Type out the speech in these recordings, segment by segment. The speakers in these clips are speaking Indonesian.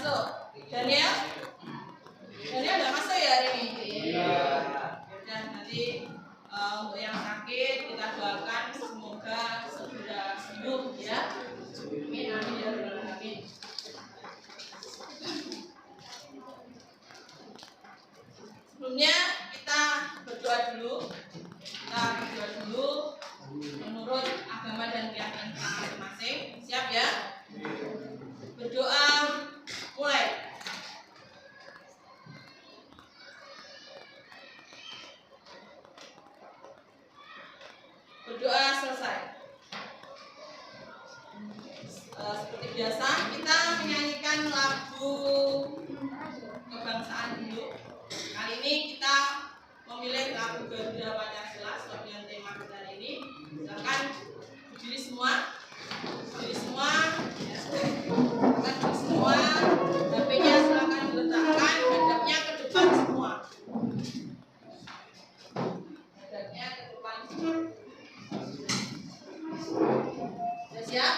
masuk. Daniel? Daniel udah masuk ya hari ini? Iya. Dan nanti untuk yang sakit kita doakan semoga segera sembuh ya. Amin amin ya rabbal alamin. Sebelumnya kita berdoa dulu. Menurut agama dan keyakinan kita masing-masing. Siap ya? Berdoa mulai. Berdoa selesai. Seperti biasa kita menyanyikan lagu kebangsaan dulu. Kali ini kita memilih lagu Garuda Pancasila sebagai tema kita hari ini. Silakan berdiri semua. HP-nya silakan diletakkan, hadapnya ke depan semua. Sudah siap?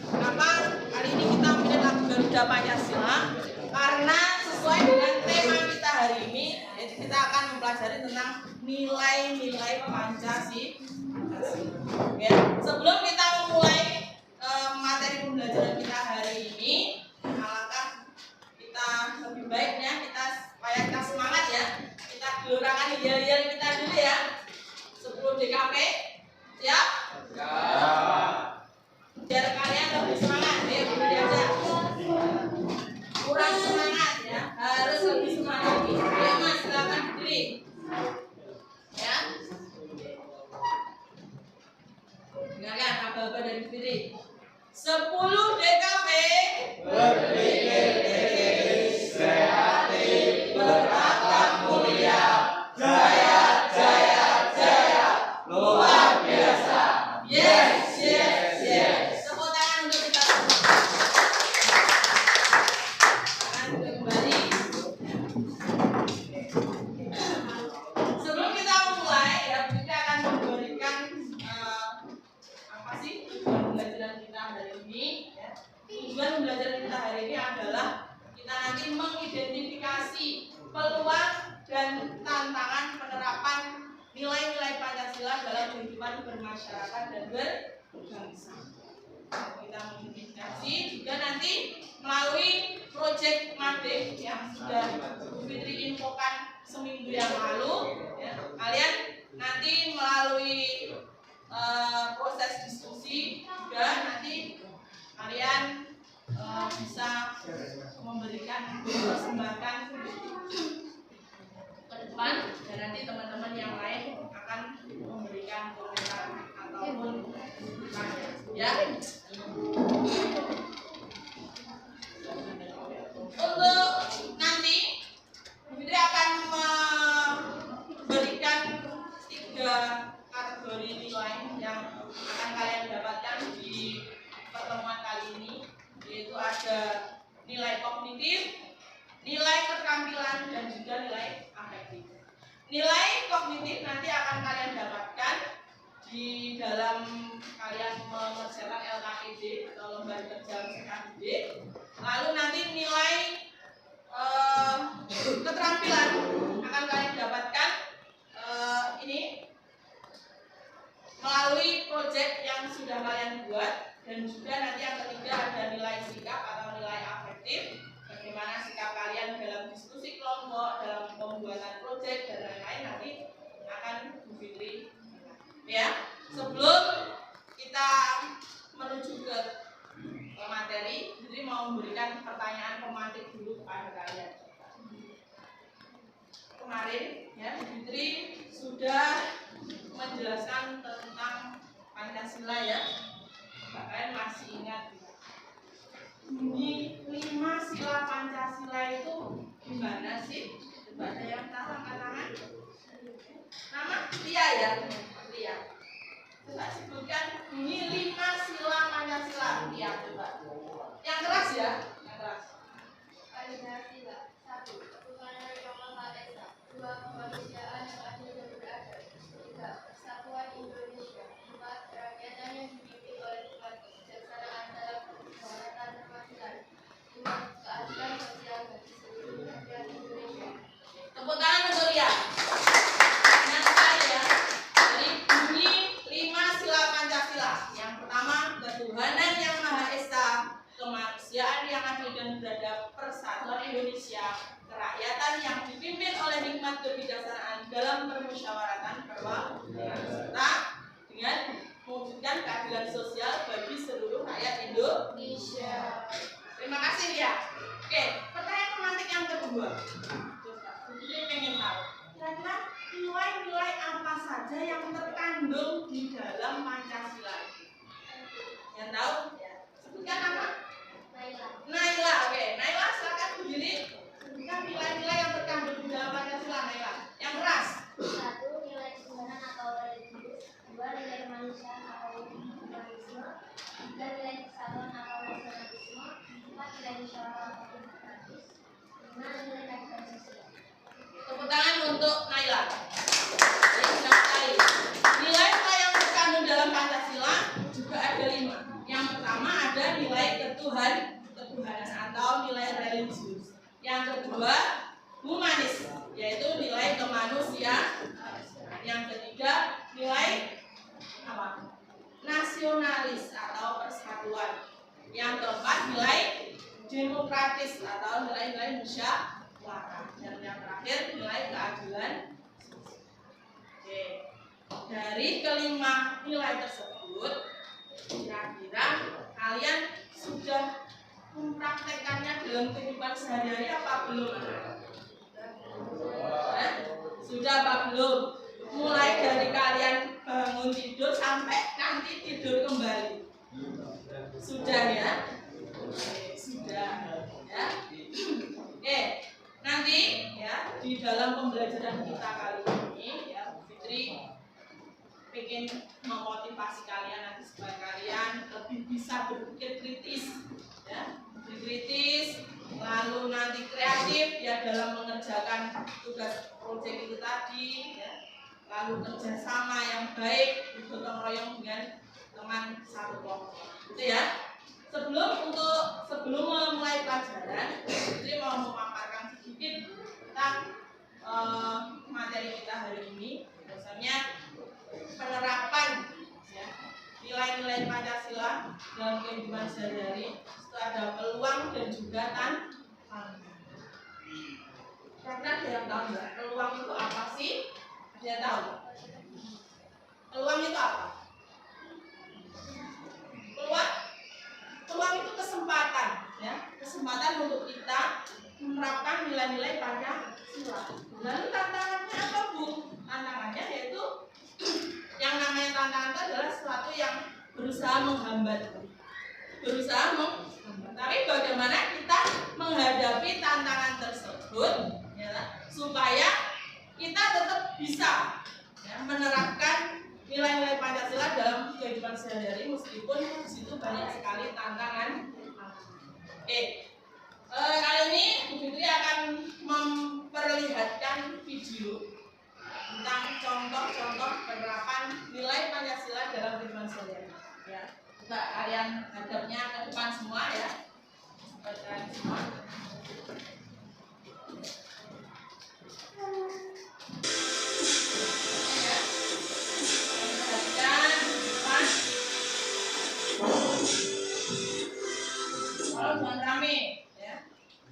Kenapa hari ini kita memilih lagu Garuda Pancasila? Karena sesuai dengan tema kita hari ini, jadi kita akan mempelajari tentang nilai-nilai Pancasila. Ya, sebelum kita memulai materi pembelajaran kita hari ini, alangkah kita lebih baiknya supaya kita semangat ya. Kita gelorakan yel-yel kita dulu ya. 10 DKP, siap? Ya. Biar kalian lebih semangat ya, berdiri aja. Kurang semangat ya, harus lebih semangat. Ya mas, silakan berdiri. Ya. Dengarkan apa-apa dari berdiri. 10 DKP. Berpikir kritis, kreatif, berakhlak mulia, jaya, jaya, jaya, luar biasa. Yes, yes, yes. Tepuk tangan untuk kita semua. Tangan kembali. Sebelum kita memulai, ya kita akan memberikan apa sih tujuan pembelajaran kita hari ini? Ya. Tujuan pembelajaran kita hari ini adalah kita nanti mengidentifikasi peluang dan tantangan penerapan nilai-nilai Pancasila dalam kehidupan bermasyarakat dan berbangsa. Kita mengidentifikasi juga nanti melalui proyek Mading yang sudah Bu Fitri infokan seminggu yang lalu. Ya, kalian nanti melalui proses diskusi juga nanti kalian bisa memberikan persembahkan ke depan dan nanti teman-teman yang lain akan memberikan komentar ataupun tanya ya. Untuk nanti Fitri akan memberikan 3 kategori nilai yang akan kalian dapatkan di pertemuan kali ini, yaitu ada nilai kognitif, nilai keterampilan dan juga nilai afektif. Nilai kognitif nanti akan kalian dapatkan di dalam kalian mengerjakan LKPD atau lomba kerja KPD. Lalu nanti nilai keterampilan pertanyaan pemantik dulu kepada kalian. Kemarin ya Fitri sudah menjelaskan tentang Pancasila ya. Kalian masih ingat bunyi 5 sila Pancasila itu gimana sih? Coba ada yang tahu angkat tangan? Nama? Lia ya? Lia. Coba sebutkan bunyi 5 sila Pancasila. Lia coba. Yang keras ya? Yang keras. Pancasila 1. Ketuhanan yang Maha Esa. 2. Kemanusiaan yang adil dan beradab. 3. Persatuan Indonesia. 4. Kerakyatan yang dipimpin oleh Tuhan kebijaksanaan dalam kedaulatan kemanusiaan. 5. Keadilan sosial bagi seluruh rakyat Indonesia. Tepuk tangan untuk Lia. Ingat sekali ya. Jadi bunyi 5 sila Pancasila. Yang pertama, ketuhanan yang Maha Esa, kemanusiaan yang adil dan beradab, persatuan Indonesia, kerakyatan yang dipimpin oleh hikmat kebijaksanaan dalam permusyawaratan serta dengan mewujudkan keadilan sosial bagi seluruh rakyat Indonesia. Terima kasih ya. Oke, pertanyaan pemantik yang kedua. Jadi pengen tahu kira-kira nilai-nilai apa saja yang terkandung di dalam Pancasila itu? Yang tahu? Sebutkan apa? Naila, oke. Naila silakan berdiri. Sebutkan nilai-nilai yang terkandung di dalam Pancasila, Naila. Yang keras. 1. Nilai ketuhanan atau religius. 2. Nilai kemanusiaan atau humanisme. 3. Nilai persatuan atau nasionalisme. 4. Nilai musyawarah atau demokratis. 5. Nilai keadilan sosial. Tepuk tangan untuk Naila. Jadi senang sekali. Nilai-nilai yang terkandung dalam Pancasila juga ada 5. Yang pertama ada nilai ketuhanan atau nilai religius. Yang kedua humanis, yaitu nilai kemanusiaan. Yang ketiga nilai apa? Nasionalis atau persatuan. Yang keempat nilai demokratis atau nilai-nilai musyawarah. Dan yang terakhir nilai keadilan. Oke. Dari kelima nilai tersebut, kira-kira kalian sudah mempraktekannya dalam kehidupan sehari-hari apa belum? Sudah apa belum? Mulai dari kalian bangun tidur sampai nanti tidur kembali. Sudah ya? Oke, sudah ya. Oke, nanti ya di dalam pembelajaran kita kali ini ya Bu Fitri ingin memotivasi kalian nanti supaya kalian lebih bisa berpikir kritis ya, kritis, lalu nanti kreatif ya dalam mengerjakan tugas proyek itu tadi ya, lalu kerjasama yang baik, bergotong royong dengan teman satu kelompok itu ya. Sebelum memulai pelajaran, Fitri mau memaparkan sedikit tentang materi kita hari ini, misalnya penerapan ya, nilai-nilai Pancasila dalam kehidupan sehari-hari. Itu ada peluang dan juga tantangan. Karena ada yang tahu nggak peluang itu apa sih? Ada yang tahu? Peluang itu apa? Peluang itu kesempatan ya, kesempatan untuk kita menerapkan nilai-nilai Pancasila. Lalu tantangannya apa Bu? Tantangannya yaitu yang namanya tantangan itu adalah sesuatu yang berusaha menghambat. Tapi bagaimana kita menghadapi tantangan tersebut ya, supaya kita tetap bisa ya, menerapkan nilai-nilai Pancasila dalam kehidupan sehari-hari meskipun di situ banyak sekali tantangan. Kali ini Bu Fitri akan memperlihatkan video tentang contoh-contoh penerapan nilai Pancasila dalam kehidupan sehari-hari. Ya, coba kalian hadapnya ke depan semua ya. Kalian semua. Jangan rame ya.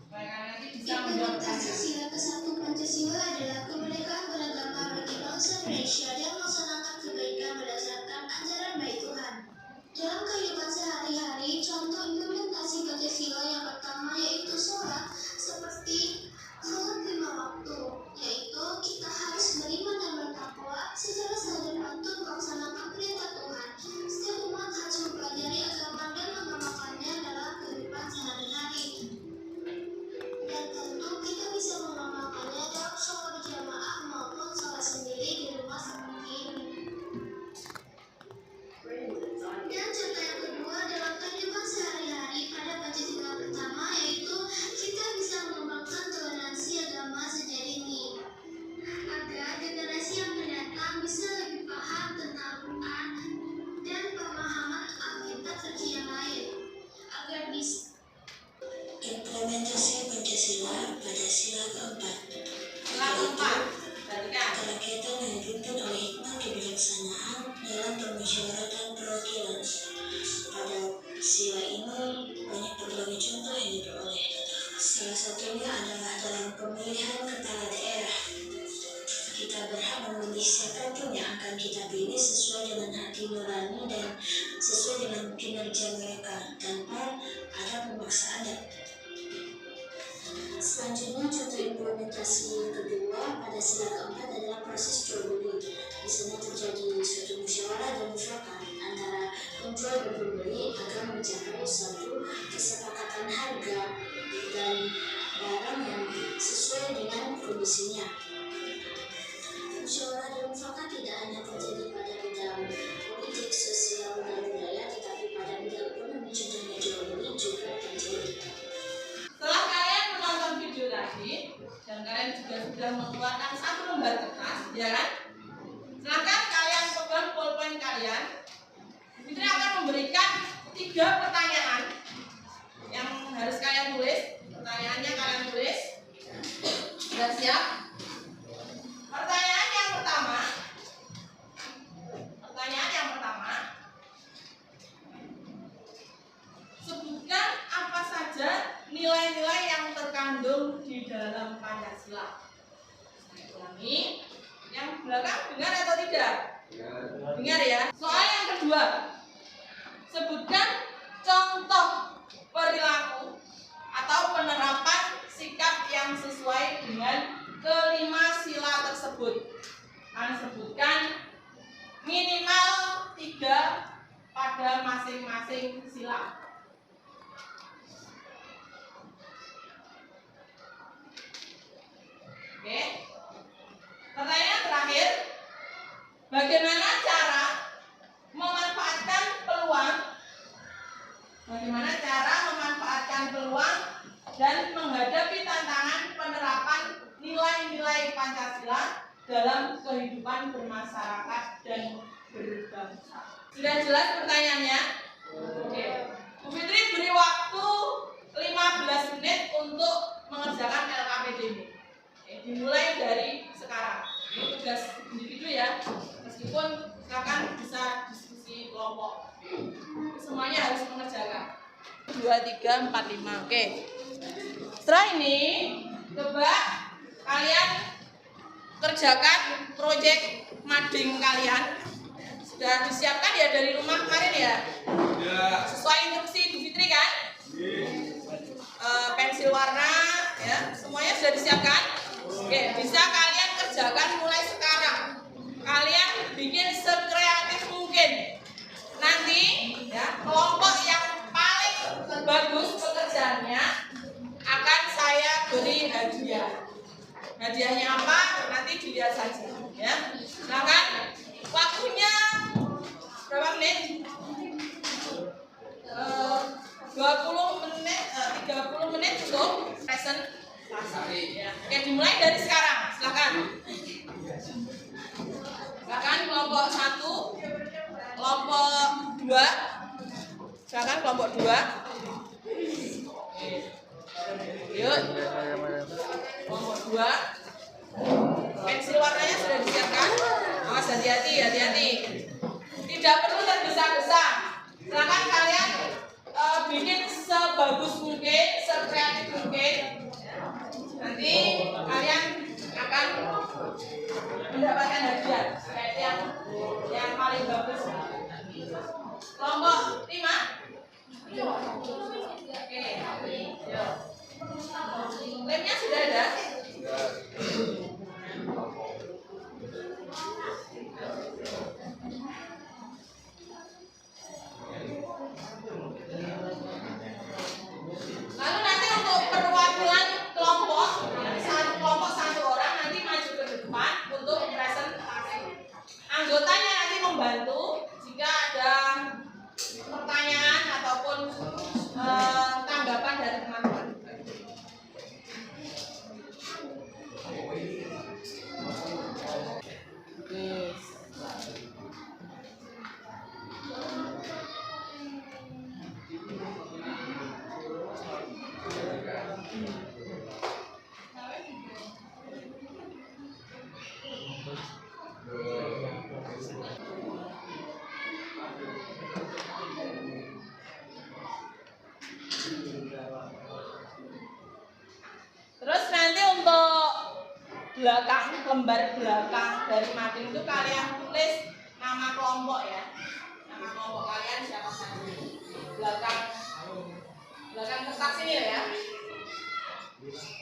Supaya kalian nanti bisa menjawab. Sila ke-1 Pancasila adalah kemerdekaan beragama bagi bangsa Indonesia yang melaksanakan kebaikan berdasarkan ajaran baik Tuhan. Dalam kehidupan sehari-hari, Sila ini banyak berbagai contoh yang diperoleh. Salah satunya adalah dalam pemilihan kepala daerah. Kita berhak memilih siapapun yang akan kita pilih sesuai dengan hati nurani dan sesuai dengan kinerja mereka tanpa ada pemaksaan. Selanjutnya, contoh implementasi yang kedua pada sila keempat adalah proses jual beli. Di sana terjadi suatu musyawarah dan mufakat antara penjual dan pembeli agar mencapai suatu kesepakatan harga dan barang yang sesuai dengan kondisinya. Musyawarah dan mufakat tidak hanya terjadi pada bidang politik, sosial, dan budaya, tetapi pada bidang ekonomi, contohnya jual beli juga terjadi. Setelah kalian menonton video tadi dan kalian juga sudah mengeluarkan satu lembar kertas, ya kan? Silakan kalian pegang pulpen kalian. Fitri akan memberikan 3 pertanyaan yang harus kalian tulis. Pertanyaannya kalian tulis. Sudah siap? Pertanyaan yang pertama. Sebutkan apa saja nilai-nilai yang terkandung di dalam Pancasila. Saya ulangi. Yang belakang dengar atau tidak? Dengar ya. Soal yang kedua. Sebutkan contoh perilaku atau penerapan sikap yang sesuai dengan kelima sila tersebut. Kalian sebutkan minimal 3 pada masing-masing sila. Oke. Pertanyaan terakhir. Bagaimana cara memanfaatkan peluang dan menghadapi tantangan penerapan nilai-nilai Pancasila dalam kehidupan bermasyarakat dan berbangsa? Sudah jelas pertanyaannya? Oke. Bu Fitri beri waktu 15 menit untuk mengerjakan LKPD ini. Dimulai dari sekarang. Ini tugas individu ya. Meskipun silakan bisa diskusi kelompok. Semuanya harus mengerjakan. 2, 3, 4, 5. Oke. Setelah ini coba kalian kerjakan proyek mading kalian. Sudah disiapkan ya dari rumah kemarin ya? Sesuai instruksi Bu Fitri kan? Pensil warna ya, semuanya sudah disiapkan. Oke, bisa kalian kerjakan mulai sekarang. Kalian bikin sekreatif mungkin. Nanti ya, kelompok yang paling bagus pekerjaannya akan saya beri hadiah. Hadiahnya apa? Nanti dilihat saja ya. Silakan. Waktunya berapa menit? 20 menit, 30 menit cukup. Presentasi. Ya. Oke, dimulai dari sekarang. Silakan. Silakan kelompok 1, kelompok 2. Silakan kelompok 2. Yuk. Kelompok 2. Pensil warnanya sudah disiapkan. Awas, hati-hati. Tidak perlu tergesa-gesa. Silakan kalian bikin sebagus mungkin, sekreatif mungkin. Nanti kalian akan mendapatkan hadiah kayak yang paling bagus. Kelompok 5. Oke, yuk. Lemnya sudah ada? Lalu nanti untuk perwakilan kelompok, satu kelompok 1 orang nanti maju ke depan untuk presentasi. Anggotanya nanti membantu jika ada pertanyaan ataupun tanggapan dari teman-teman. lembar belakang dari mading itu kalian tulis nama kelompok ya. Nama kelompok kalian siapa saja. Belakang kertas ini ya.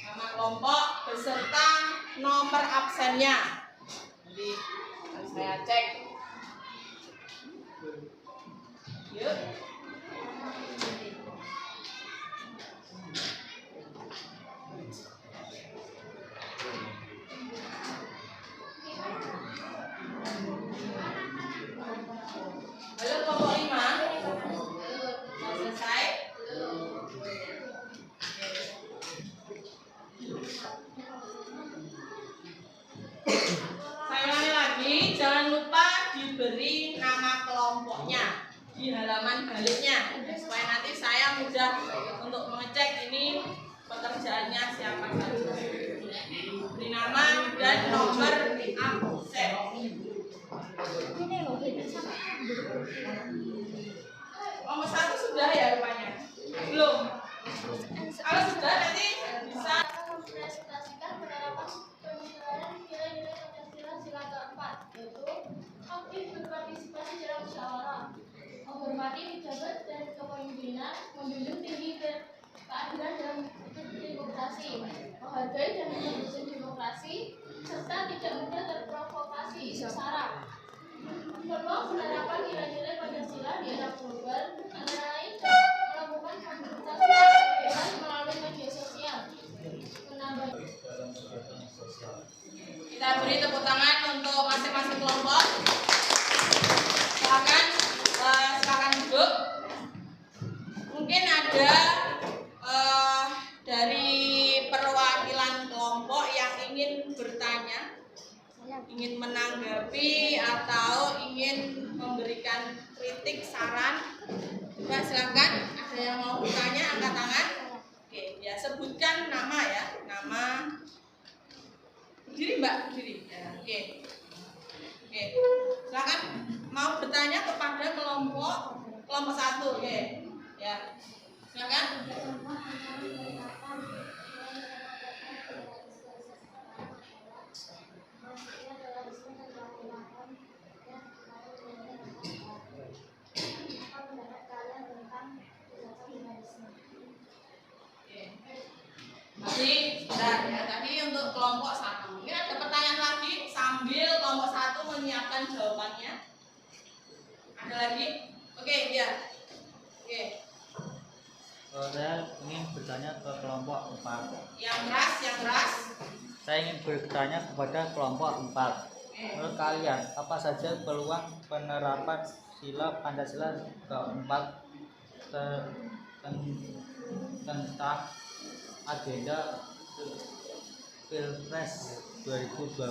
Nama kelompok beserta nomor absennya. Jadi saya cek. Yuk. Halo kelompok 5. Sudah selesai? Saya ulangi lagi, jangan lupa diberi nama kelompoknya di halaman baliknya supaya nanti saya mudah untuk mengecek ini pekerjaannya siapa saja. Beri nama dan nomor absen. Nomor 1 sudah ya rupanya? Belum? Kalau sudah nanti bisa mempresentasikan penerapan penilaian nilai-nilai Pancasila sila keempat, yaitu aktif berpartisipasi dalam musyawarah, menghormati pejabat dan kepemimpinan, menjunjung tinggi keadilan dalam demokrasi, menghargai dan mendukung demokrasi, serta tidak mudah terprovokasi isu sara. Peluang penerapan nilai-nilai Pancasila di era global antara lain melakukan komunikasi kebiasaan melalui media sosial, menambah. kita beri tepuk tangan untuk masing-masing kelompok. Silakan duduk. Mungkin ada dari perwakilan kelompok yang ingin bertanya, ingin menanggapi atau ingin memberikan kritik, saran. Coba silakan, ada yang mau bertanya, angkat tangan. Oke, ya sebutkan nama ya, nama. Berdiri Mbak, berdiri. Ya, oke. Silakan mau bertanya kepada kelompok 1, oke. Ya. Silakan. Masih sudah ya, tadi untuk kelompok 1. Mungkin ada pertanyaan lagi sambil kelompok 1 menyiapkan jawabannya. Ada lagi? Oke, ya. Oke. Saya ingin bertanya ke kelompok 4. Yang keras. Saya ingin bertanya kepada kelompok 4. Menurut kalian, apa saja peluang penerapan sila Pancasila keempat tentang agenda Pilpres 2024?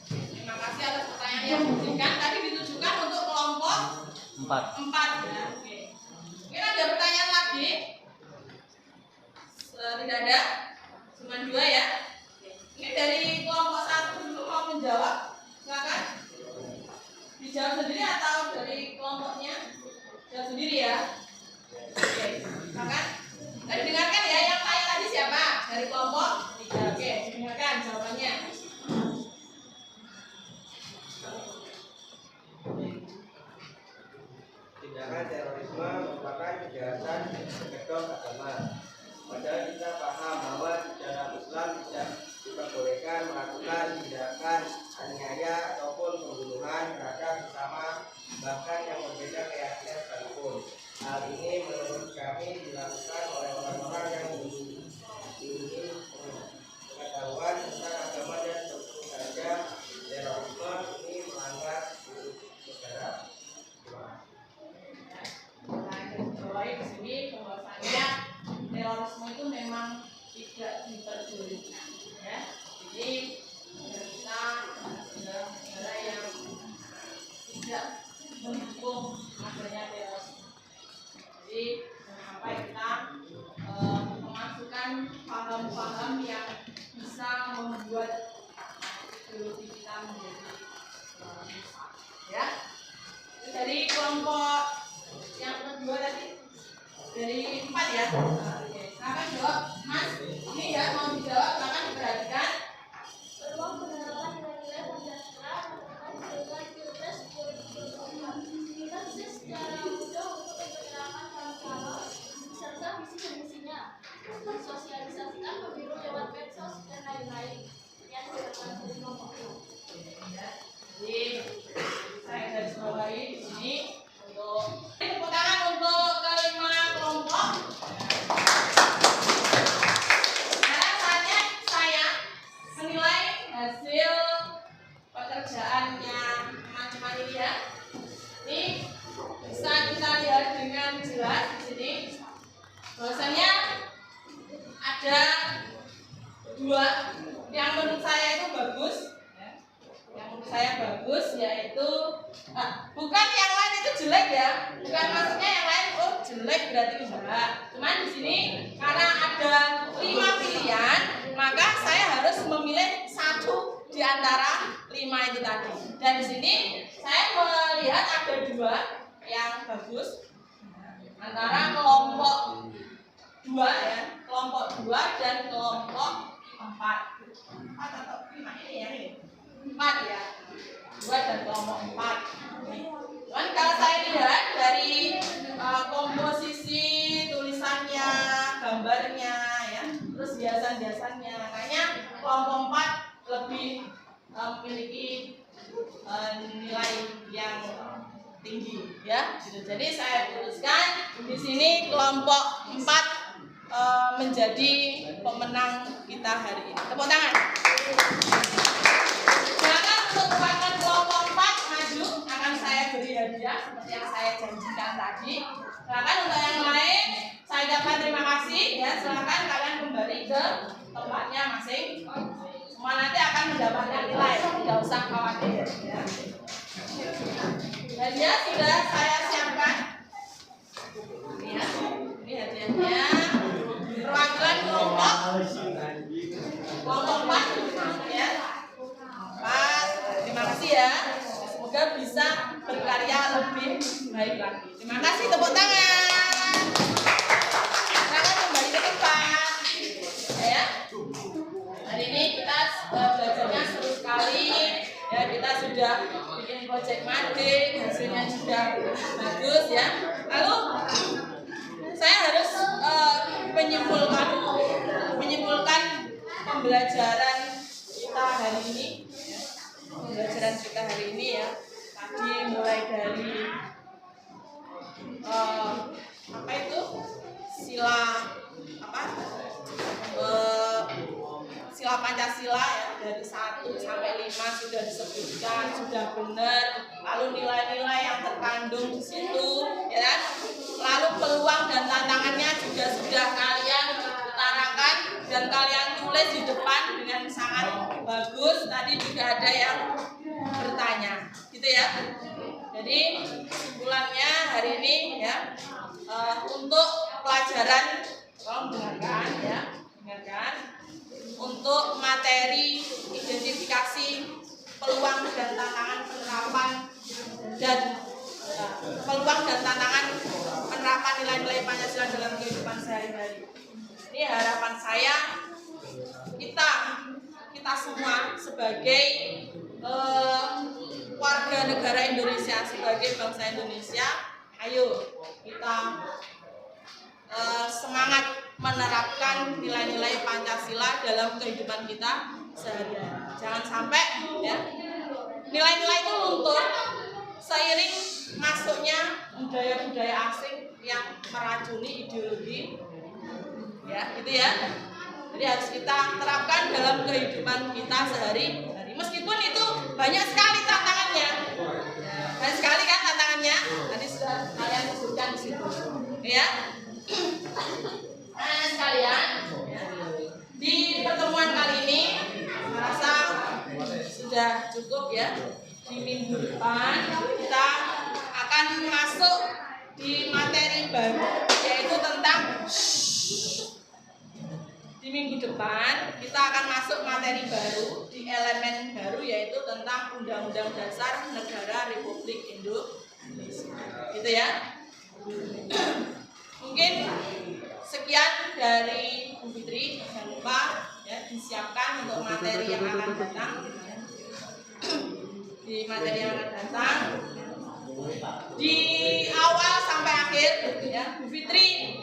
Terima kasih atas pertanyaan yang diberikan. Tadi ditujukan untuk kelompok 4 ya. Oke. Mungkin ada pertanyaan lagi? Tidak ada? Cuma 2 ya. Ini dari kelompok 1 dulu mau menjawab. Silakan. Dijawab sendiri atau dari kelompoknya? Jawab sendiri ya. Oke. Silakan. Tadi dengarkan ya, yang tanya tadi siapa? Dari kelompok 3. Oke, dengarkan jawabannya. Tindakan terorisme merupakan kejahatan sektor agama. Padahal kita paham bahwa di dalam Islam tidak diperbolehkan melakukan tindakan aniaya ataupun pembunuhan terhadap sesama, bahkan yang berbeda keyakinan sekalipun. Hal ini menurut kami dilakukan oleh orang-orang yang ingin pengetahuan tentang agama dan tentu saja terorisme ini melanggar hukum negara. Di sini bahwasanya terorisme itu memang tidak diperbolehkan ya. Jadi kita adalah negara yang tidak mendukung adanya terorisme. Jadi sampai kita memasukkan paham-paham yang bisa membuat ideologi kita menjadi rusak ya. Dari kelompok yang kedua tadi dari 4 ya. Oke, silakan jawab Mas. Ini ya mau dijawab, silakan diperhatikan. Peluang dua yang menurut saya itu bagus, ya. Yang menurut saya bagus yaitu bukan yang lain itu jelek ya, bukan maksudnya yang lain oh jelek berarti enggak. Cuman di sini karena ada 5 pilihan, maka saya harus memilih satu di antara 5 itu tadi. Dan di sini saya melihat ada 2 yang bagus antara kelompok 2 ya, kelompok 2 dan kelompok 4 atau 5 ini ya, ini 4 ya, 2 dan kelompok 4. Cuman kalau saya lihat dari komposisi tulisannya, gambarnya ya, terus hiasan-hiasannya, kayaknya kelompok 4 lebih memiliki nilai yang tinggi ya. Jadi saya putuskan di sini kelompok 4 menjadi pemenang kita hari ini. Tepuk tangan. Silakan untuk mewakilkan kelompok 4 maju, akan saya beri hadiah seperti yang saya janjikan tadi. Silakan untuk yang lain, saya ucapkan terima kasih ya. Silakan kalian kembali ke tempatnya masing. Semua nanti akan mendapatkan nilai, tidak usah khawatir ya. Hadiah sudah saya siapkan. Ya, ini hadiahnya. Perwakilan kelompok 4 ya. 4. Terima kasih ya. Semoga bisa berkarya lebih baik lagi. Terima kasih, tepuk tangan. Silakan kembali ke tempat. Ya. Hari ini kita belajarnya seru sekali. Ya, kita sudah bikin project mading, hasilnya sudah bagus ya. Lalu saya harus menyimpulkan pembelajaran kita hari ini. Pembelajaran kita hari ini ya. Tadi mulai dari apa itu? Sila Pancasila ya, dari 1 sampai 5 sudah disebutkan, sudah benar. Lalu nilai-nilai yang terkandung di situ, ya kan? Lalu peluang dan tantangannya juga sudah kalian utarakan dan kalian tulis di depan dengan sangat bagus. Tadi juga ada yang bertanya, gitu ya. Jadi kesimpulannya hari ini ya, untuk pelajaran, tolong dengarkan ya, dengarkan. Untuk materi identifikasi peluang dan tantangan penerapan nilai-nilai Pancasila dalam kehidupan sehari-hari. Ini harapan saya kita semua sebagai warga negara Indonesia, sebagai bangsa Indonesia, ayo kita semangat menerapkan nilai-nilai Pancasila dalam kehidupan kita sehari-hari. Jangan sampai ya nilai-nilai itu luntur seiring masuknya budaya-budaya asing yang meracuni ideologi ya, gitu ya. Jadi harus kita terapkan dalam kehidupan kita sehari-hari. Meskipun itu banyak sekali tantangannya. Banyak sekali kan tantangannya. Tadi sudah kalian sebutkan di situ. Ya. Nah, sekalian, di pertemuan kali ini merasa sudah cukup ya. Di minggu depan kita akan masuk di materi baru, yaitu tentang di minggu depan kita akan masuk materi baru di elemen baru, yaitu tentang Undang-Undang Dasar Negara Republik Indonesia. Gitu ya. Mungkin sekian dari Bu Fitri, jangan lupa ya disiapkan untuk materi yang akan datang. Di materi yang akan datang di awal sampai akhir ya, Bu Fitri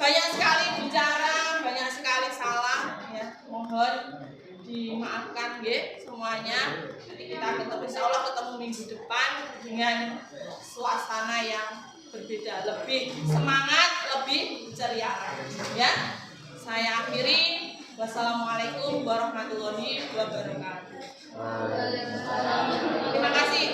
banyak sekali bicara, banyak sekali salah ya, mohon dimaafkan ya semuanya. Nanti kita ketemu, insya Allah ketemu minggu depan dengan suasana yang berbeda, lebih semangat, lebih ceria ya. Saya akhiri, wassalamualaikum warahmatullahi wabarakatuh. Terima kasih.